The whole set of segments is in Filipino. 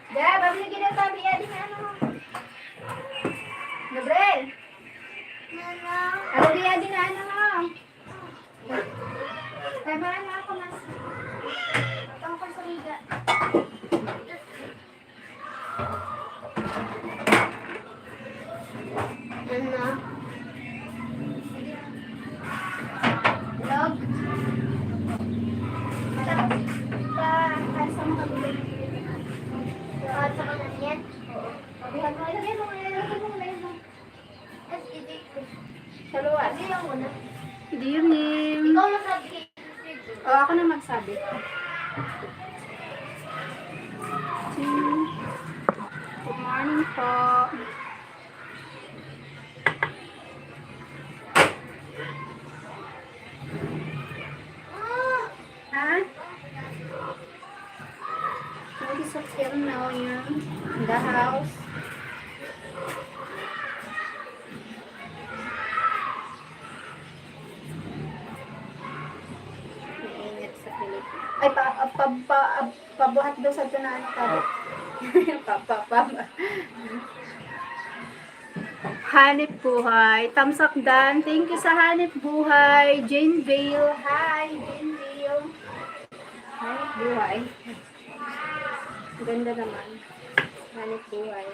Ya, babili kita tabi ya di ano. Gabriel. Ano dia di ano mo? Kaya ba na ako mas. Tungkol sa liga. Ano? Log. Para sa mga bibig. Para sa mga yan. Bihan mo, ilagay mo, ilagay mo. Sa luwas. Hindi yung muna. Good evening. Ikaw magsabi. Ako na magsabi. Good morning po. Ha? Notice of him now here in the house. Mainit sa Pilipinas. Ay, pabuhat daw sa ito na ano ka. Hanip Buhay. Thumbs up Dan. Thank you sa Hanip Buhay. Jane Vale. Hi, Jane Vale. Hanip Buhay. Ganda naman. Hanip Buhay.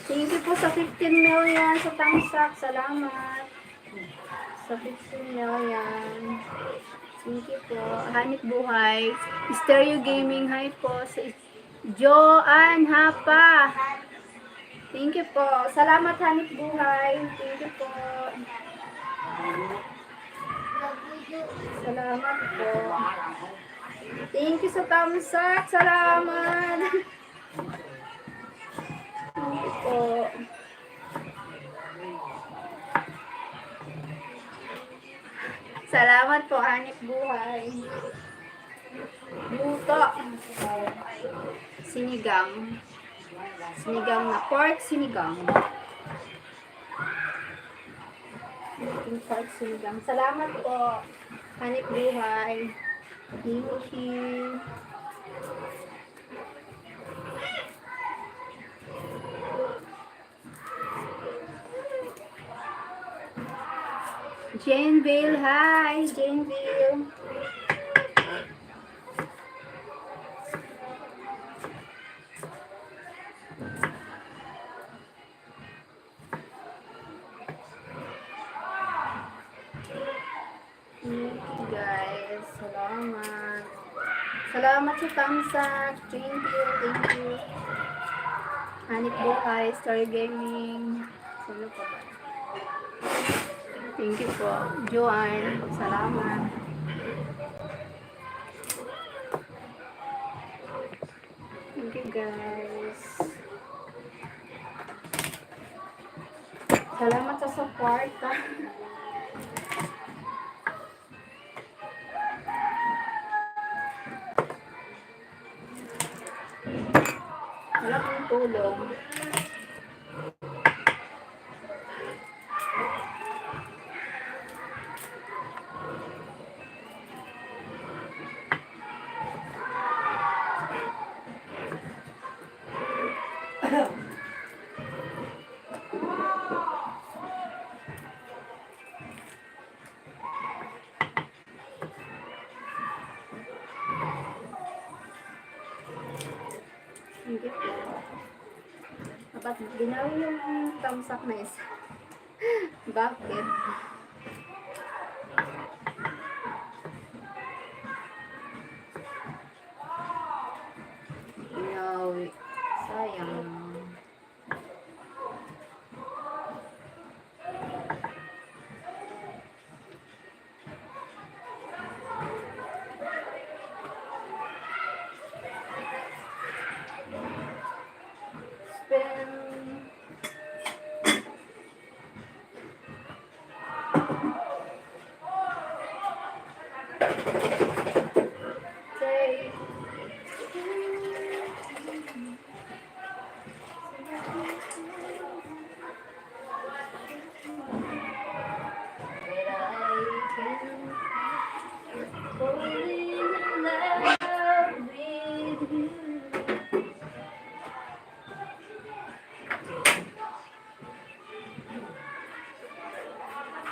Thank you po sa 15 million sa thumbs up. Salamat. Sa 15 million. Thank you po. Hanip Buhay. Stereo Gaming. Hi po. Sa Joanne Hapa. Thank you po. Salamat Hanip Buhay. Thank you po. Salamat po. Thank you sa thumbs up. Salamat. Thank you po. Salamat po, Hanip Buhay. Luto. Sinigang. Sinigang na pork sinigang. Pork sinigang. Salamat po, Hanip Buhay. Thank you. Jane Vale, hi, Jane Vale. Guys, salamat. Salamat sa thumbs up. Thank you. Hanip Buhay, Story Gaming. Sino pa ba? Thank you po. Joanne, salamat. Thank you guys. Salamat sa support. Wala kong tulong. Hindi po. Dapat binawi yung thumbs up na isa. Bakit? Binawi. Sayang.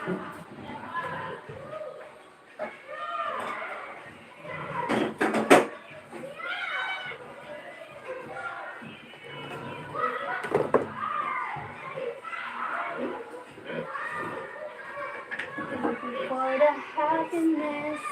For the happiness.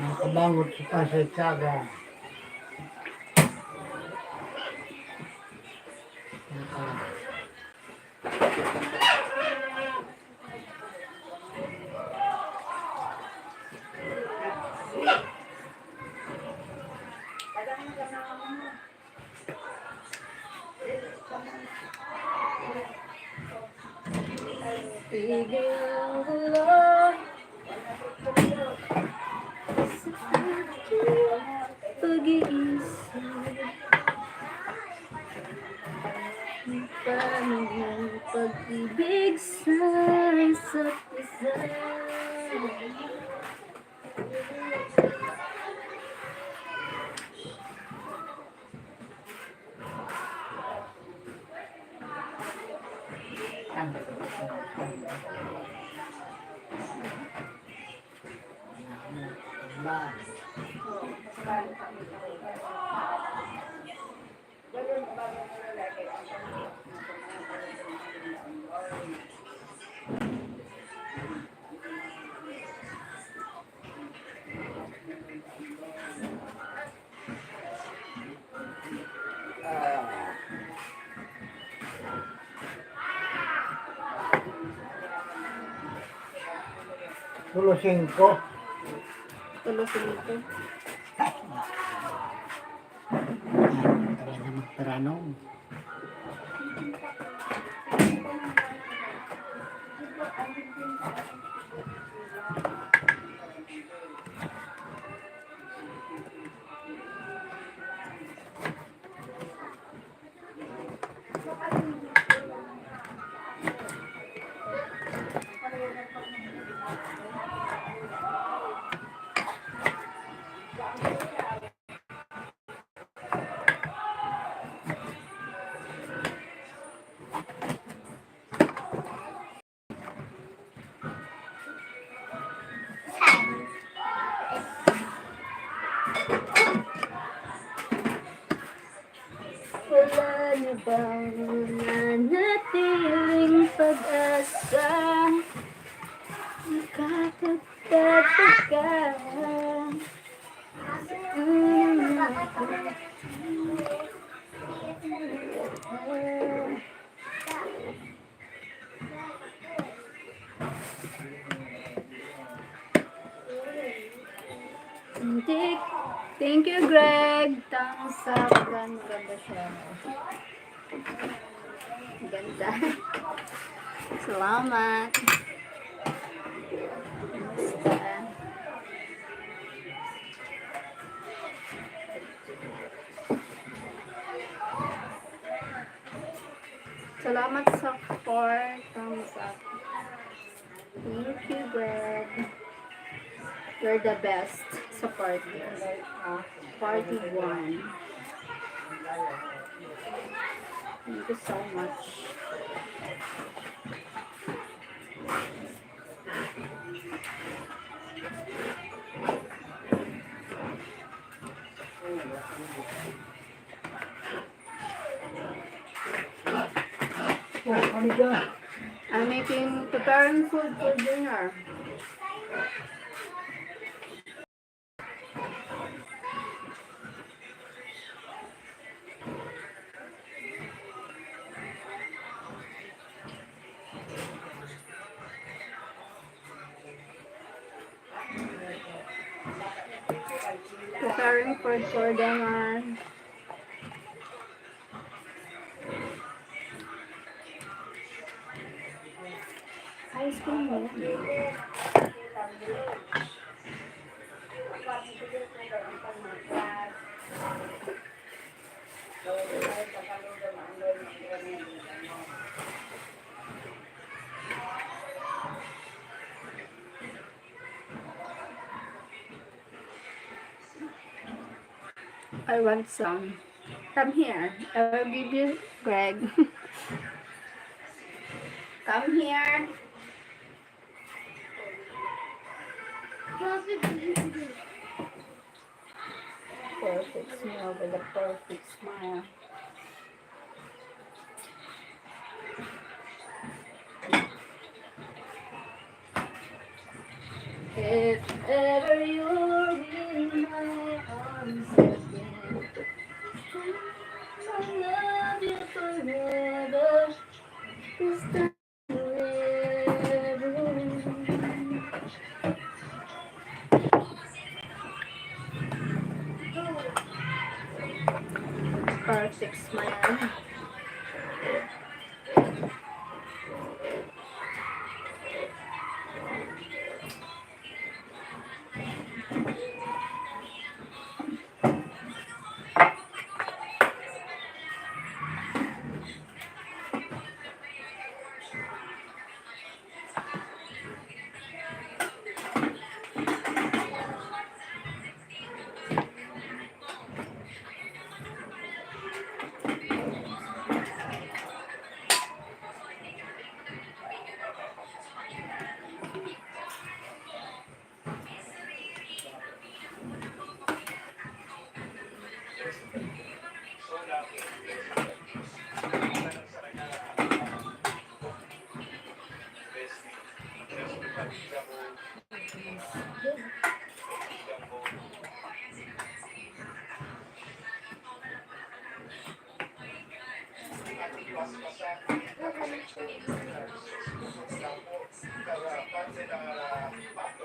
Nakabangot sa Pasitsaga. Pag-iisip Pamilya, pag-ibig sa isa't isa. Tulo 5. Tulusin ito. Talaga magparanong. Wala na bang nanatiling pag-asa? Nakakatapos ka. Thank you, Greg. Thumbs up. Maganda siya. Ganda. Salamat. Basta. Salamat sa 4 thumbs up. Thank you, Greg. You're the best sa party. Party 1. Thank you so much. I'm preparing food for dinner. Preparing food for dinner. Ice cream mo. I want some. Come here. I will give you, Greg. Come here. Perfect smile with a perfect smile. If ever you're in my arms again, I love you forever. This time forever. Perfect smile.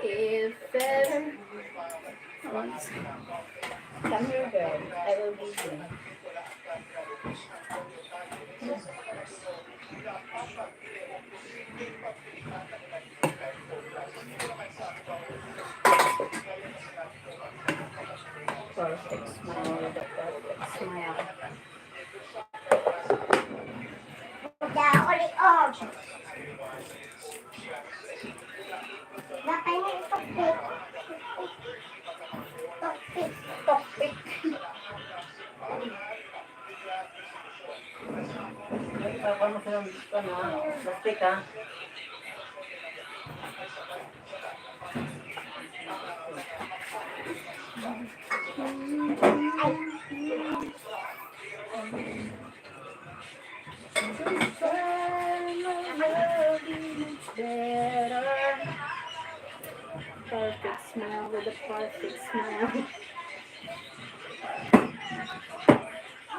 If ever once, come here, girl. I will give you. Perfect smile with a perfect smile. Ulit off. Bakay na itokpik. Tokpik. Tokpik. Ano siya gusto na? Plastic ha? Perfect smile with a perfect smile.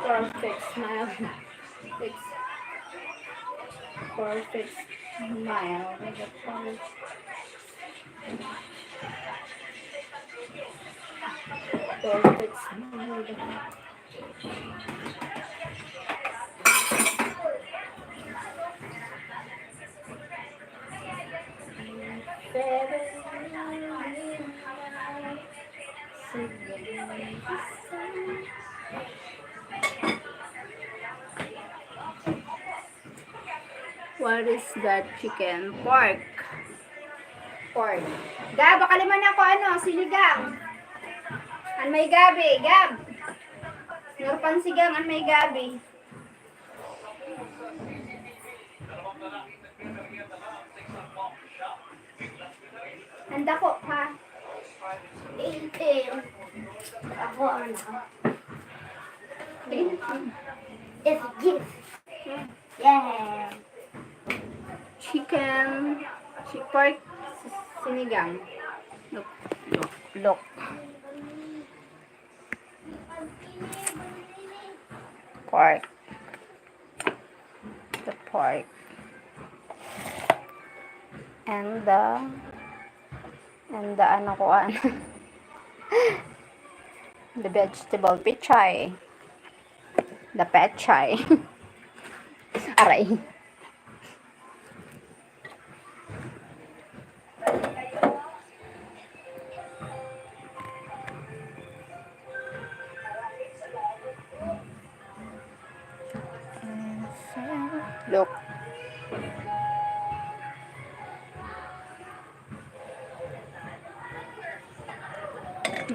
Perfect smile. It's perfect smile with a perfect smile with a What is that chicken? Pork. Pork. Gab, baka naman ako siligang. An may gabi, Gab. Narpan sigang an may gabi. Handa ko, ha? 18. Ako ang It's a gift. Yeah. Chicken, pork, sinigang. Look. Pork. The pork. And the ano ko the vegetable pechay. The pechay. Aray. Look.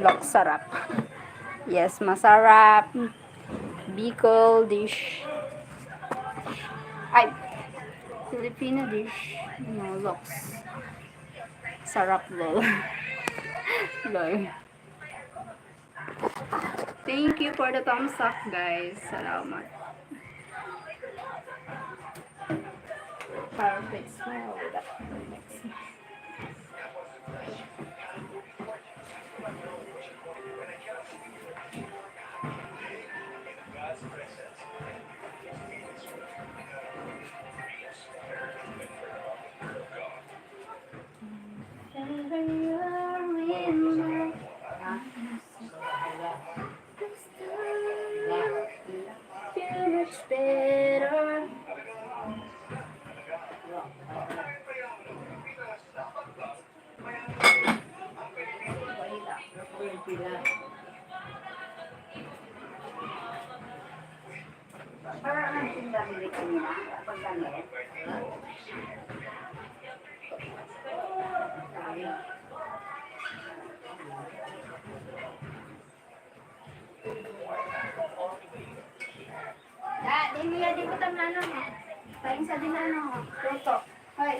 Look, sarap. Yes, masarap. Bicol dish. Ay, Filipino dish. No, looks. Sarap, lol. Lol. Thank you for the thumbs up, guys. Salamat. Perfect smell with that. Much better. Parang ang sinabi kanina, kapag damit. Di mo tam na ano. Paling sa din ano. Luto. Hoy.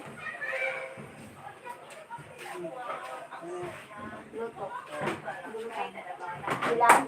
Luto. Ilan?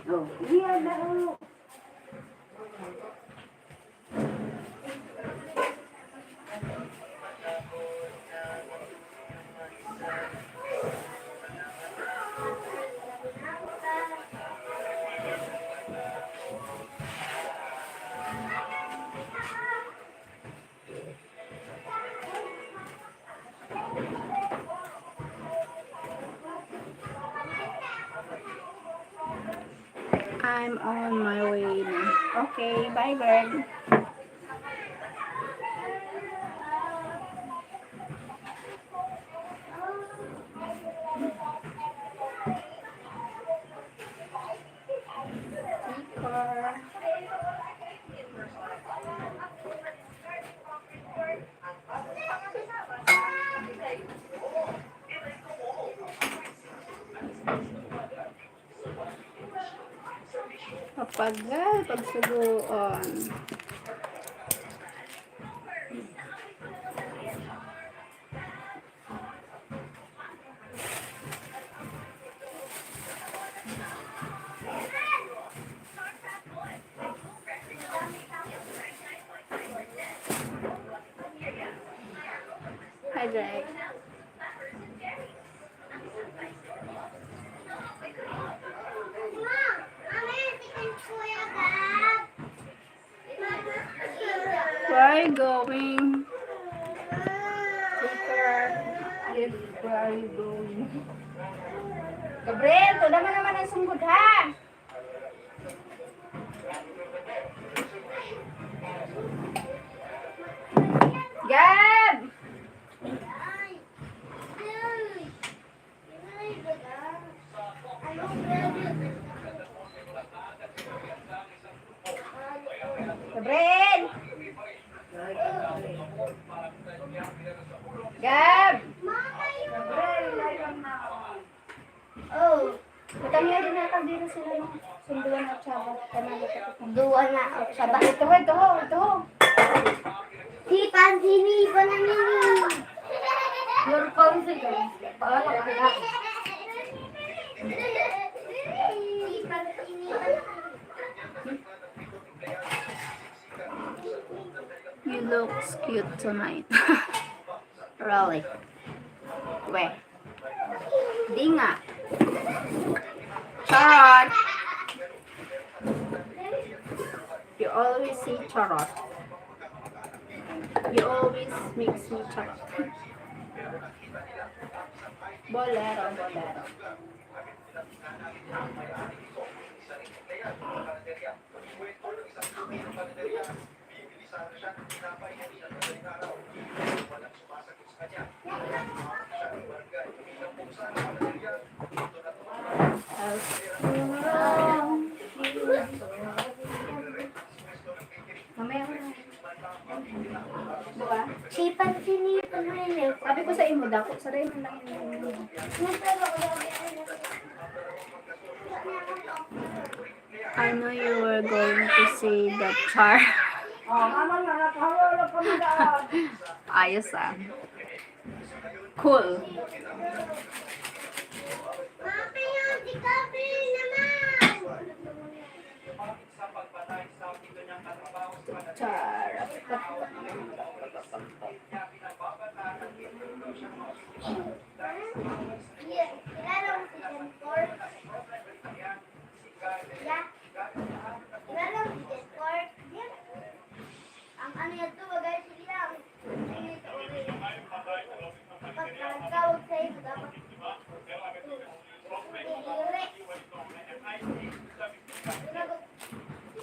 Oh, iya daw. I'm on my way now. Okay, bye bird. Pagal, pagsugoon. Hi, Greg. Where are you going? Yes, where are you going? Gabriel, tuda mo naman ang sunggod ha! Gab! Gabriel! Gab! Oh, Matangya din natang dito sila no. Sunduan at Chaba. Kanala ka. dua na ako sa bahay. Ito. Si Pansini ko na nini. Your confidence. Paano ka kaya? Si Pansini ko na. You look cute tonight. Really? Weh. Di nga. Charot! You always say charot. You always makes me charot. Bolero. Mamaya ko na. Diba? Si Pansini ko na nini. Sabi ko sa imo, dako. Saray mo lang yun. I know you were going to say that char. Mama na, nakahawala pa mo daan. Ayos ah. Cool. Mama yung si Gabriel naman. Char. Yeah, kilala mo si Denfor? Yeah. Kilala mo si Denfor? Yeah. Ang ano yan to, bagay sila. Ang ito ulit. Kapag nagkawag sa'yo, dapat iiwi.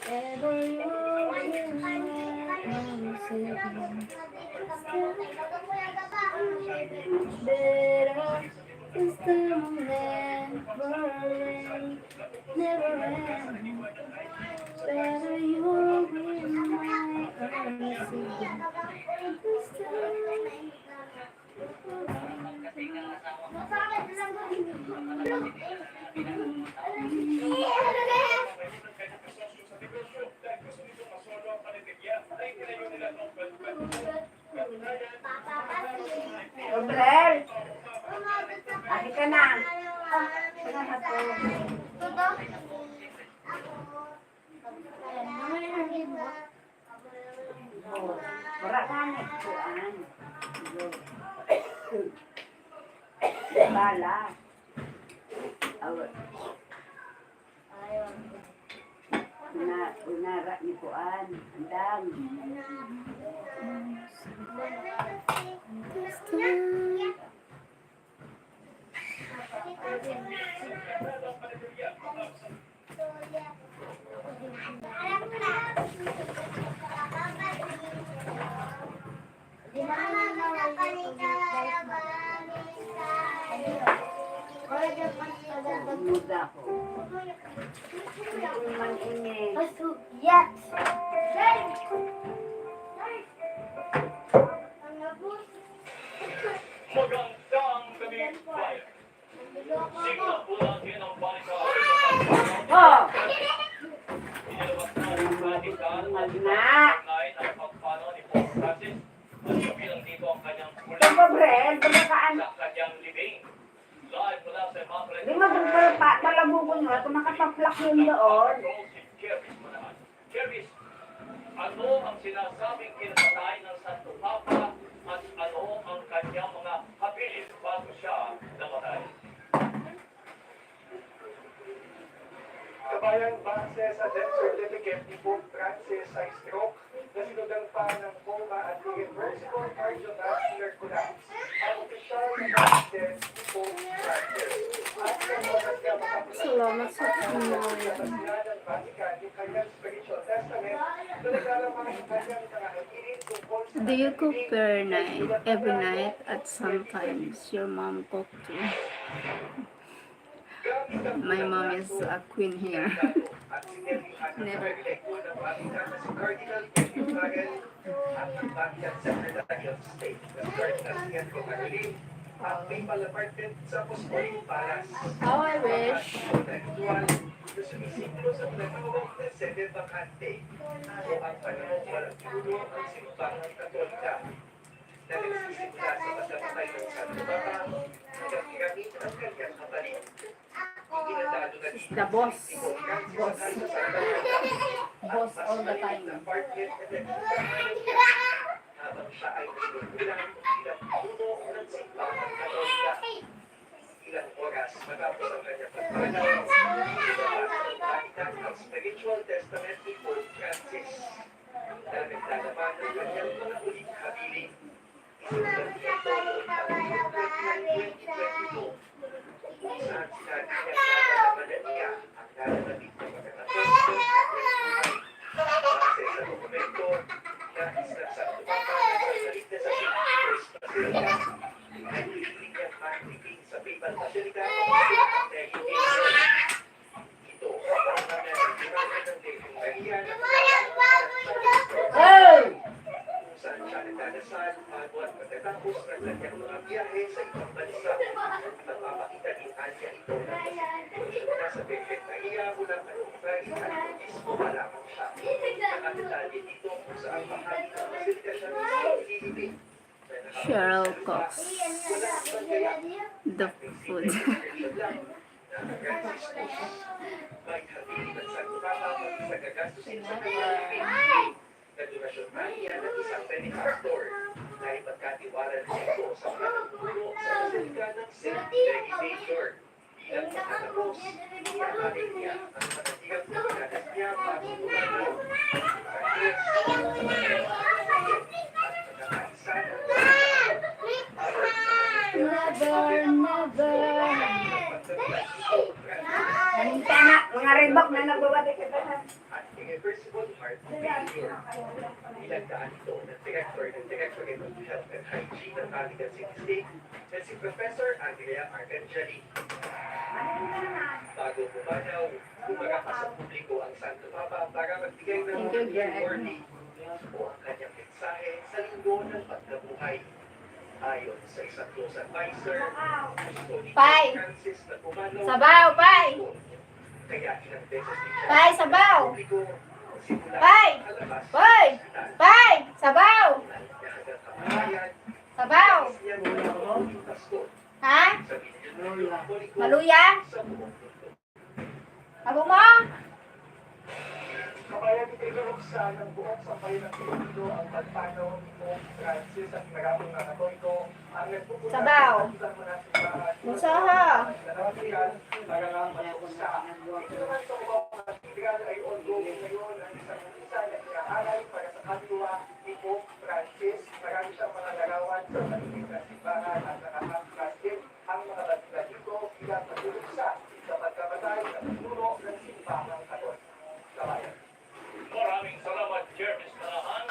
Ever you better is the never end. Better you will be my Gabriel, aki ka na. Wala ka na ikuan. Bala. Awat. Unara ni kuan. Andang. Muda ko. Man ini. Yes. Oh! noon. Si Jervis Manahan. Jervis, ano ang sinasabing kinakatay ng Santo Papa at ano ang kanyang mga habilis bago siya namatay? Kabayan, base sa death certificate ni Pope Francis ay stroke na sinundan pa ng coma at irreversible cardiovascular collapse. Ang opisyal na death ni Pope Francis. At sa mga matapos Salamat sa inyo. ng Vatican, yung kanyang spiritual testament, na naglalamang ang kanyang mga habilis tungkol sa Do you cook per night, every night, at sometimes your mom cook too? My mom is a queen here. Never. Si Cardinal Benito Rael at ang Vatican Secretary of State, the Cardinal Pietro Parolin, ang papal apartment sa Apostolic Palace. How I wish. Na sumisimbo sa tinatawag na sede vacante o ang panahon walang tulo ang simbahan katolika na nagsisimula sa pagkamatay ng Santo Papa hanggang piramid ang kanyang kapatid. Inandado na dito The boss. si Pope Francis Boss. sa Santa Boss all the time. apartment na habang siya ay nagtutulang bilang puno ng simbahan katolika. Ilang oras matapos ang kanyang pagpanaw, inilabas ang spiritual testament ni Pope Francis na naglalaman ng kanyang mga uling habiling. Isinundan niya ito noong taong November 2022 kung saan sinabi niya na nalamanan niya ang nalalabig na pagkatapos ng buhay. Base sa dokumento, nais ng Santo Papa na pagdaligtas sa First Basilica ay pinipilit niyang makikinig sa papal basilica na hindi ito ang mga nagsimula ng Virgin Maria na Hey! kung saan siya nagdadasal bago at pagkatapos ng kanyang mga biyahe sa ibang bansa. Nagpapakita din niya ito na na sa Virgin Maria mula Anumbrari at Bautismo pa lamang siya. Nakadetalye dito kung saan bahagi ng basilika siya mismo ililibing. Cheryl cooks the food. May habiling ng Santo Papa sa gagastusin sa kanyang living. Nagdonasyon man niya ng isang benefactor na ipagkatiwala niya ito sa mga nagtuturo sa basilika ng St. Mary Major. Bilang pagkatapos, iyaharin niya ang manatigang pagkakas niya bago pumanaw. Never, never. Nanita na, mga ribak na nagbabati ka na. At irreversible heart failure. Ilagdaan ito ng Director ng Directorate of Health and Hygiene ng Vatican City State na si Professor Andrea Arcangeli. Bago pumanaw, bumaga pa sa publiko ang Santo Papa para magbigay ng morning warning o ang kanyang mensahe sa linggo ng pagkabuhay. Ayon sa isang close advisor, gusto ni Pai! Francis na pumanaw Sabaw, Pai! kaya ilang beses din siya Pai, sabaw! publiko simula Pai! palabas Pai! Pai! Sabaw! hanggang kamatayan. Sabaw! Yan ang Pasko Ha? sa Biblia Katoliko Maluya? sa buong mundo. Abo mo? Kabayan, itinuruksa ng buong sampayan ng Pilipino ang pagpanaw ni Pope Francis at maraming mga Katoliko ang nagpupunta Sabaw. sa ibang mga simbahan. Musaha. Para lang matuksa. Ito naman sa mga tigran ay ongoing ngayon ang isang isa na inaaral para sa kaluluwa ni Pope Francis. Marami siyang mga larawan sa maliit na simbahan at nakakaklas din ang mga batikan dito bilang pagtuluksa sa pagkamatay ng puno ng simbahan Katoliko. Kabayan. Maraming salamat, Jervis Manahan.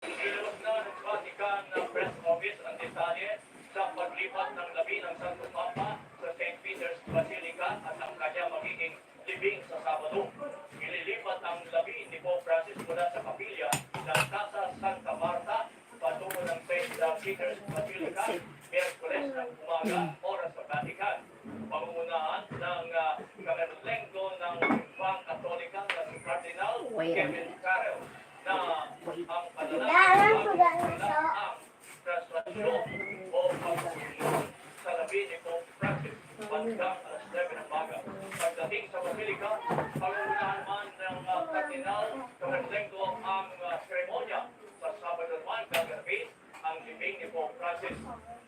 Inilabas na ng Vatican ng Press Office ang detalye sa paglipat ng labi ng Santo Papa sa St. Peter's Basilica at ang kanya magiging libing sa Sabado. Ililipat ang labi ni Pope Francis mula sa kapilya ng Casa Santa Marta patungo ng St. Peter's Basilica, Miyerkules ng umaga, oras sa Vatican. Pangungunahan ng Kamerlenggo ng Simbang Katolika na si Cardinal Kevin Carroll na ang panalangin ang traslasyon o pagsusunod sa labi ni Pope Francis. bandang alas 9 ng umaga. Pagdating sa Basilica, pangunahan man ng Kardinal Cardenco ang seremonya. Sa Sabado naman, gaganapin ang libing ni Pope Francis.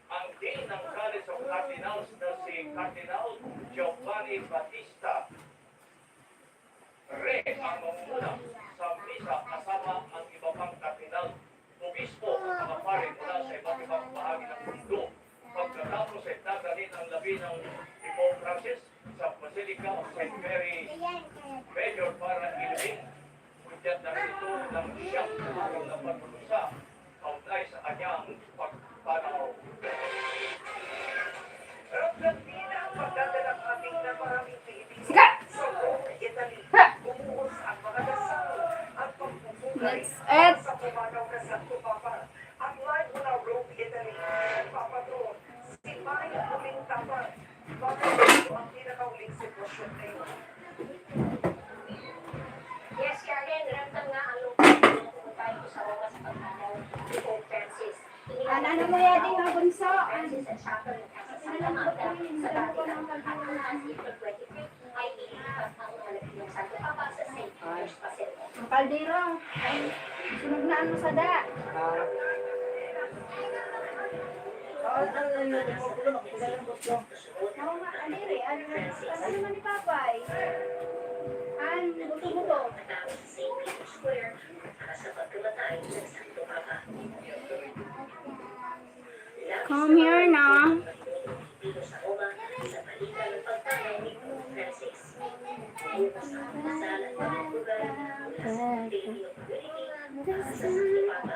Ang Dean ng College of Cardinals na si Cardinal Giovanni Battista Re ang mamumuna sa misa kasama ang iba pang kardinal, obispo at mga pare mula sa iba't ibang bahagi ng mundo. Pagkatapos ay dadalhin ang labi ng Pope Francis sa Basilica of St. Mary Major para ilibing. Kunyat na rin ito ng siyang na pagpulusa kaugnay sa kanyang pagpanaw. Ramdam din ang pagdadalang ating na maraming Pilipino Sige! sa Rome, Italy. Bumuhos ang mga dasal at pagpupugay Let's eat! sa pumanaw na Santo Papa. Ang live mula Rome, Italy, Papatron, si Mario Uling Tapat. Bakit ito ang pinakauling sitwasyon ngayon? Yes, Karen, ramdam nga ang lupang pumunta ko sa Roma sa pagmanaw ni Pope Francis. Ano mo yan din ang bunso? Francis at Chapel ng Kasasalamanda sa Vatican at ang April 23 ay ilipat ang malapit ng Santo Papa sa St. Peter's Basilica. Ang kaldero. Sunog na ano sa da. Oo nga, aliri. Ano naman ni Papay? Buto-buto. Matapos sa St. Peter's Square para sa pagkamatay ng Santo Papa. Come here na. Dito sa Roma, sa palitan ng pagpanaw ni Pope Francis. Ngayon pa sa kasalan ng mga lugar mula sa Daily of Unity para sa Santo Papa.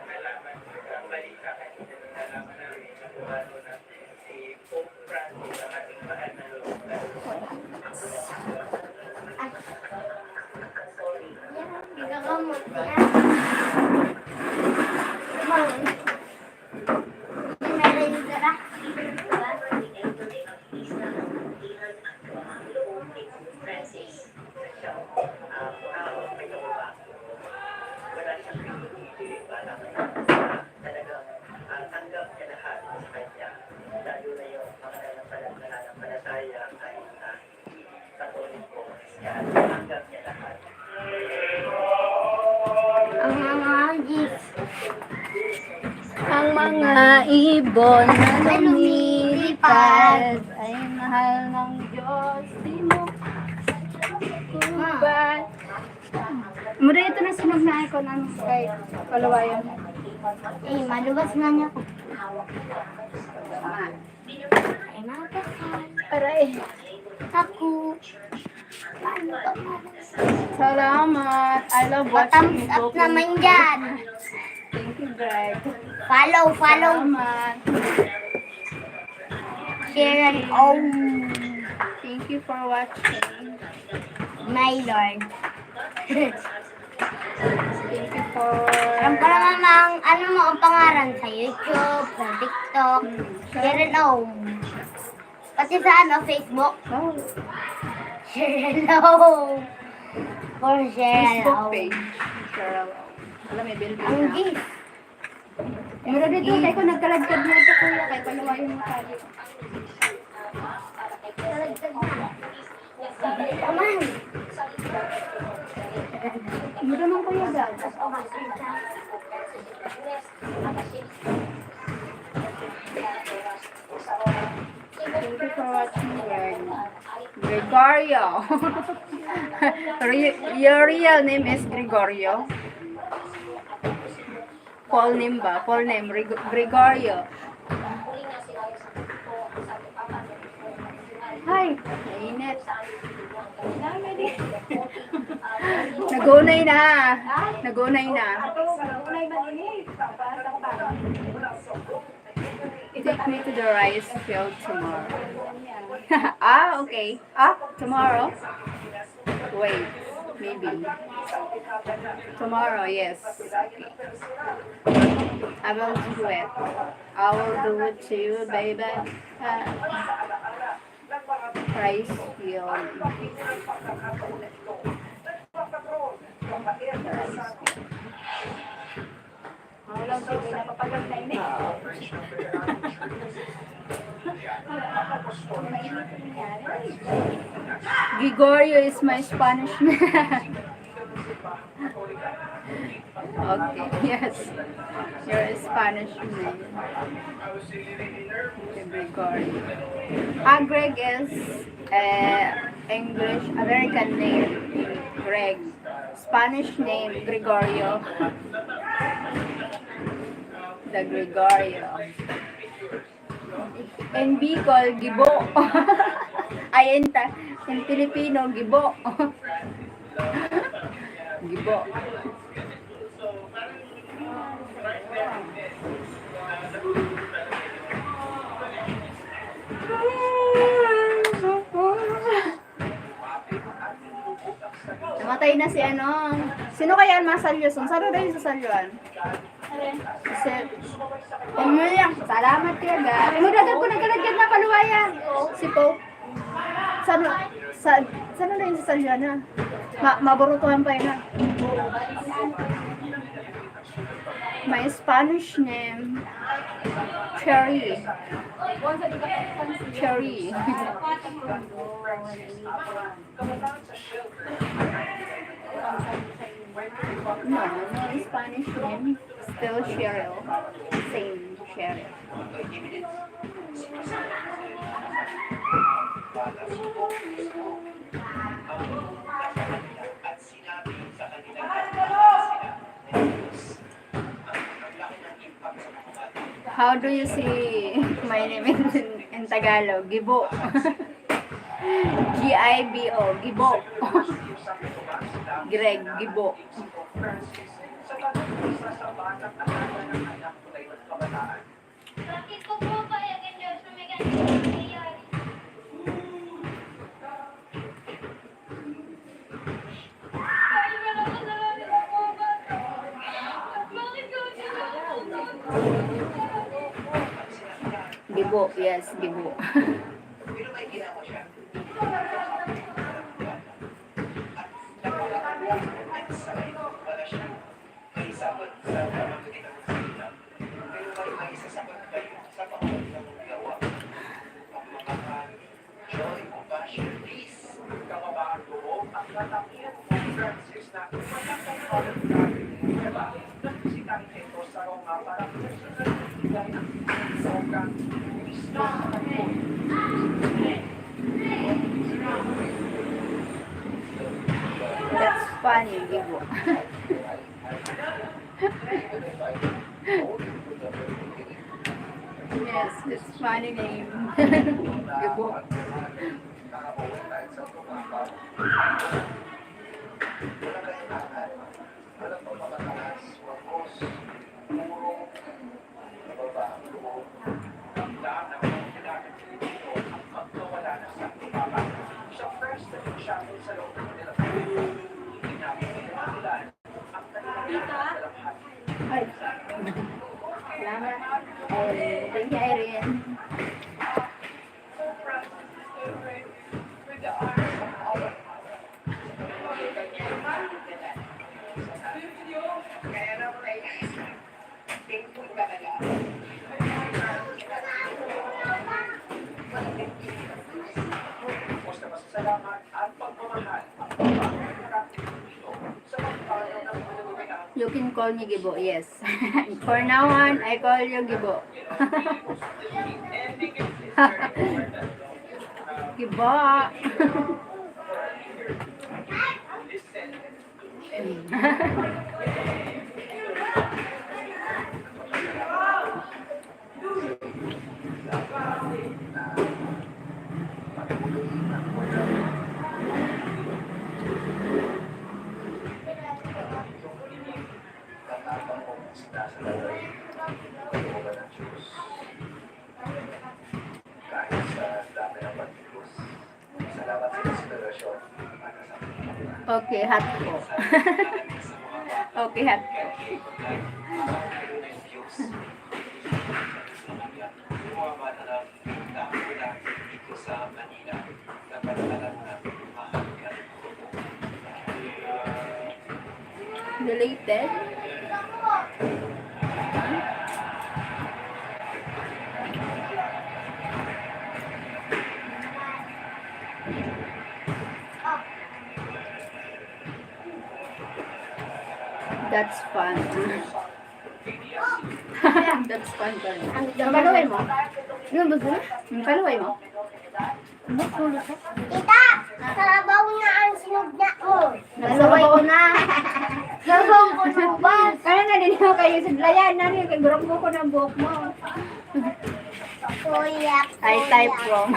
Nalaman ang balita kanina, nalaman namin na buwalo na si Pope Francis ang ating mahal na looban. Nagagamot yan. Meron ka na. Wala siyang pinipili para talagang tanggap niya lahat sa kanya. Lalo na yung mga nananampalataya ay Katoliko. Kaya tanggap niya lahat. Ang mga ibon na lumilipad ay mahal ng Diyos. Di mo kubad. Mura ito na sunog na icon ng kay Palawayan. Maluwas nga niya ko. Ay, makakasal. Aray. Ako. Salamat. I love watching Thumbs up naman dyan. Thank you, Greg. Follow. Salamat. Share and own. Thank you for watching. My Lord. Thank you for... Alam ko naman ang mo ang pangalan sa YouTube, sa TikTok, share and own. Pati sa Facebook, Oh, share and own. For share and Facebook own. page. Cheryl. Alam, may building Ang na. gis. Mura dito, kaya ko nagkalagkad na ito kuya, kaya Palawayan mo tayo. Come on. Mura man kuya dad. Thank you for watching, Greg. Gregorio. Your real name is Gregorio? Full name ba? Full name, Gregorio. Hi! Mainit. Nagunay na. Nagunay na. Take me to the rice field tomorrow. Okay. Tomorrow? Wait, maybe. Tomorrow, yes. Okay. I will do it. I will do it to you, baby. Rice field. Walang sige, napapagod na ini. Gregorio is my Spanish name. Okay, yes. Your Spanish name. Okay, Gregorio. Greg is English, American name. Greg. Spanish name, Gregorio. The Gregorio. In Bicol, Gibo. Ay, in Filipino, Gibo. Gibo. Namatay na si ano. Sino kaya ang masalyoson? Saan rin sa salyoan? Si Emilia. Salamat kaya ga. Imudagan ko nagkalagyan na kaluwaya. Si Pope. Saan rin sa salyoan na? Maburutuhan pa yun na. My Spanish name, Cherry. Cherry. No, Spanish name. Still Cheryl. Same Cheryl. How do you see my name in Tagalog? Gibo. G-I-B-O. Gibo. Greg Gibo. Bakit ko po ba yung Diyos na may ganito nangyayari? Ay, wala ko sa lahat ng mga bata. Bakit ko sila Gibo. Yes, Gibo. Pero may ginawa siya. Wala siya. May sagot sa pamamagitan ng salita. Pero may isasagot kayo sa pamamagitan ng gawa. Pagmamahal, joy, compassion, peace, kababaan loob, ang katapian ng Francis na magkakaroon ng diba? Nagsitang ito sa Roma para pinagsasaligay ang sobrang Kristo sa kapon. That's funny, Gibo. Yes, it's funny name. Gibo. Alam mo, mataas, wagos, puro, nababa ang loob. Damdam ng mga kailangan dito ang magkawala ng sakupapa. Sa first na siya sa loob ng nila. Hindi namin kailangan ang kanilang kalaphan. Ay. Salamat. Thank you, Irene. Kaya naman ay thankful talaga. Basta masasalamat at pagmamahal ang sa pagpapalaw ng mga You can call me Gibo, yes. For now on, I call you Gibo. Gibo. tatapang kong isda sa laway. Pagkuha ng Diyos. Kahit sa dami ng pagkilos. Salamat sa inspirasyon para sa mga Okay, hot po. Okay, hot po. Related? That's fun. That's fun pa rin. Ang kaluway mo? Ano ba doon? Ang kaluway mo? Tita, sabaw na ang sinugna mo. Nasaway ko na. Sabaw ko na ba? Ano na din ako kayo sa layan? Ano yung kagurok mo ko ng buhok mo? Kuya. I type wrong.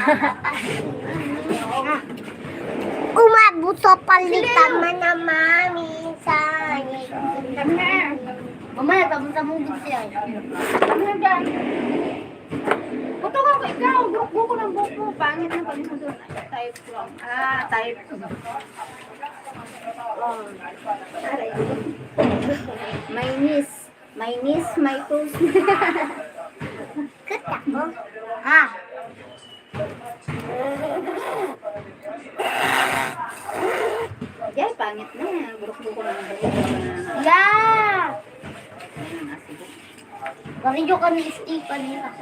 Umabot sa palitan man na mami sa Come here. Mamaya, tapos sa mong siya. Ano na dyan? Puto ka ko ikaw. Gurok ko ng buhok mo. Pangit na pag mo doon. Type wrong. Type. My niece. My niece, my toes. Kata ko. Ha? Jay, pangit na yan. Gurok-gurok ko ng buhok. Yeah! Bakit kami Stephen yun ako?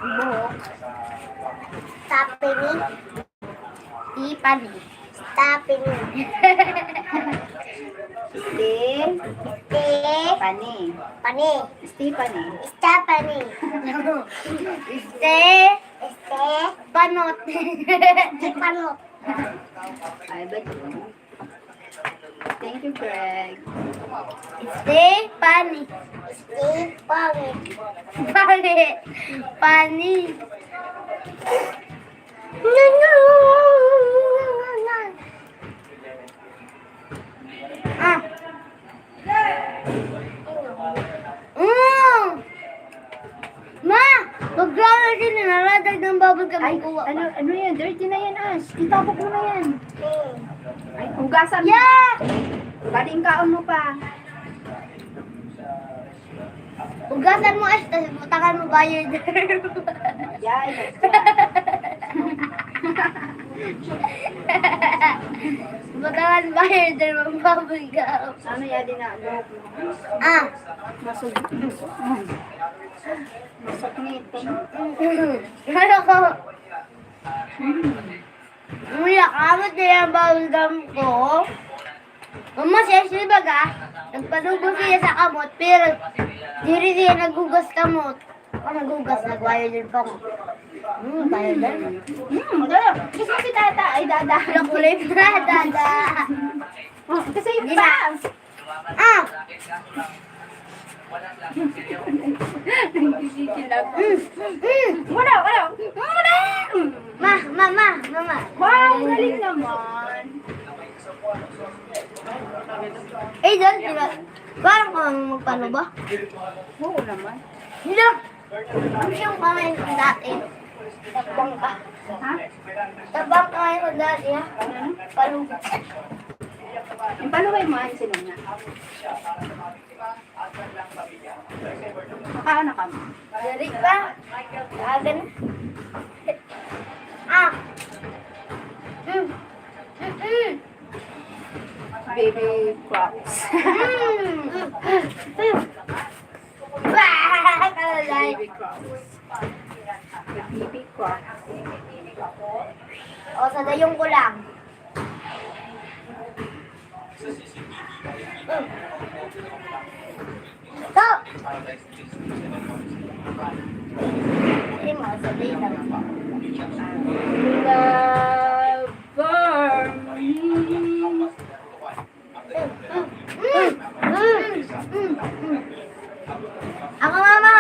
Buhok. Stephanie. Tiffany. Stephanie. Stephany. Pani. Stephany. Stephanie. Panot. Panot. Ay, ba't? Thank you, Greg. Stephanie. Stephanie. Pani. Pani. No, no. Ah. Ma! Mag-ground natin na naradag ng bubble gum. Ay, ano yan? Dirty na yan, Ash. Itapok mo na yan. Hmm. Ay, hugasan mo. Yeah! Bading kaon mo pa. Ugasan mo as, tapos butakan mo bayad. Yay. Butakan bayad ng bubble gum. Ano yan din na buhok mo? Ah! Masuk nito. Ano ko? Umiyak kamot na yung bubble gum ko. Mama, siya baga, nagpanubo siya sa kamot, pero diri siya nagugas kamot. Ako nagugas, nagwayo din pa ko. Tayo din. Dala. Gusto mo si tata. Ay, dada. Kulay na, dada. Oh, kasi yung Di ba? pa. Ah! Wala. Mama. Wow, galing naman. Eh, dyan sila. Parang kang magpano ba? Oo naman. Hindi. Ano yung kamay ko dati? Tabang ka. Ha? Tabang kamay ko dati, ha? Palo. Yung paluway mo ay sino nga? Makaano ka mo? Dari pa. Aga na. Ah! Baby crocs. Kalalay. Baby crocs. Baby crocs. O, sa dayong ko lang. Stop! Hindi mo, sa dayong lang. Lover me. Ako mama.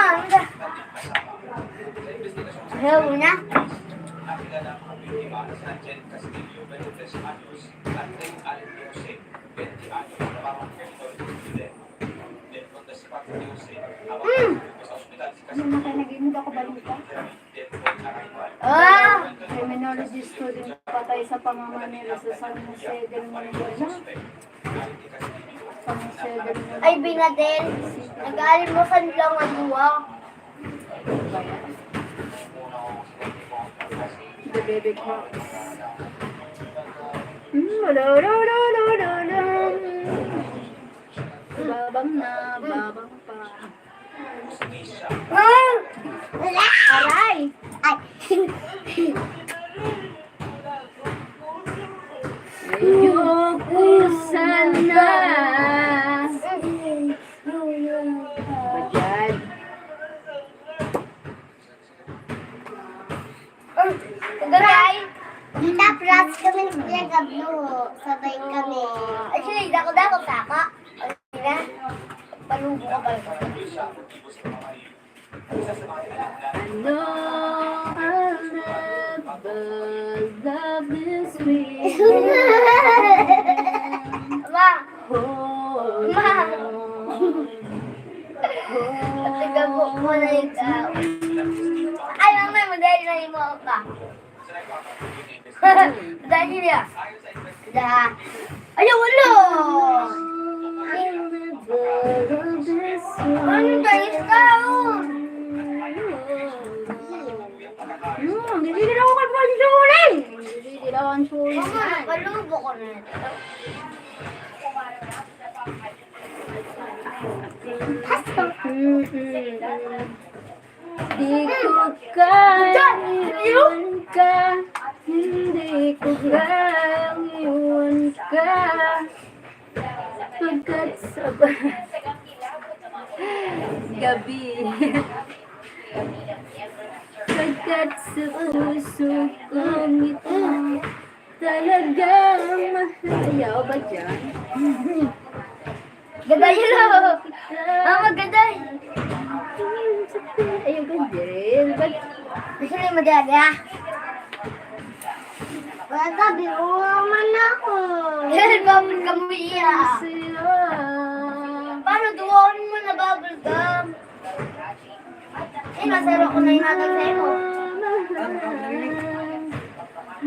Ayaw mo na? Ano na kayo nag-imod ako balita? Ah! Criminology student patay sa panganganila sa San Jose del Monte. San Jose del Monte. Ay, binadel. Nag-aalimusan lang ang duwa. The baby crocs. Babang na, babang pa. Ah! Wala! Aray! Ay! Ayoko sana dako saka. Okay na. Palubo ka pala ko. No, I'll never love this way. Ma! Oh, Ma! Nagabo mo na yung tao. Ay, mamay, madali na yung mga ka. Madali niya. Da. Ayaw, wala! Ano tayo ka? Hindi na ako kapansulit. Hindi na ako sulit. Mama, palubo ko na ito. Di ko kaya iwan ka. Hindi ko kaya iwan ka. Pagkat sa gabi. Pagkat sa puso kong ito talagang mahayaw ba dyan? Gaday yun! Mama, gaday! Ayaw ka din. Ba't Gusto niyo madali, ha? Wala, biruman ako. Yan, bakit ka mo iiyak? sila? Paano tuwain mo na bubble gum? Eh, masarap ko na yung hatag sa'yo.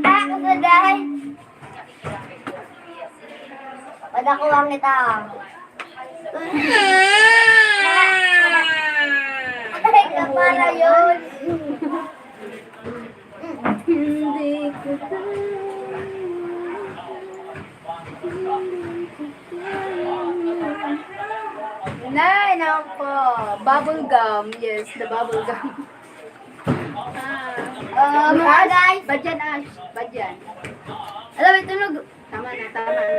Ah, kasaday. Padakulang kita. Ay, kapara yun. Hindi ko kaya. Nay, po. Bubble gum. Yes, the bubble gum. Mga guys. Badyan, Ash. Badyan. Alam mo, tunog. Tama na, tama na.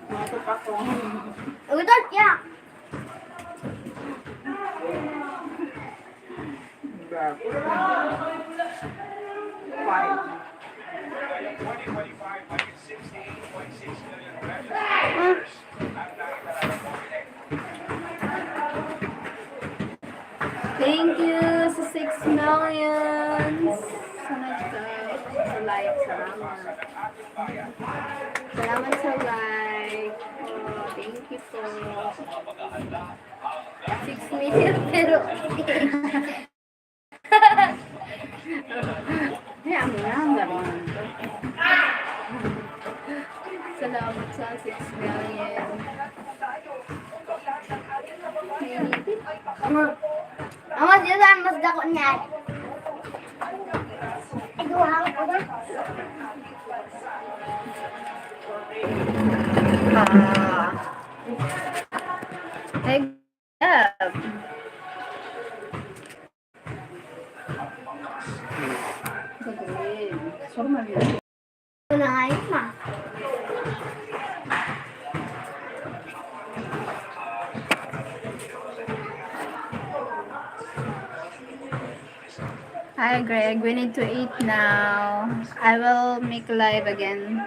Matok ako. Ugot, yak. Thank you sa 6 million. Sa like. Salamat. Salamat sa like. Oh, thank you po. 6 million, pero... Hayaan mo na, hanggang mo. Salamat sa 6 million. Ama, siya saan mas dako niya. Ay, duwang ko ba? Hey, up. Gagawin. Formal yun. Ito na nga yun, ma. Hi Greg, we need to eat now. I will make live again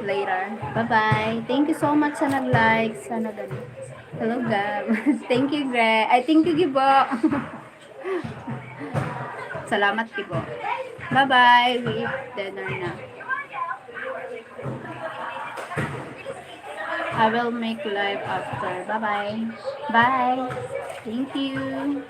later. Bye-bye. Thank you so much sa nag-like. Sana dali. Hello, Gab. Thank you, Greg. I thank you, Gibo. Salamat, Gibo. Bye-bye. We eat dinner na. I will make live after. Bye-bye. Bye. Thank you.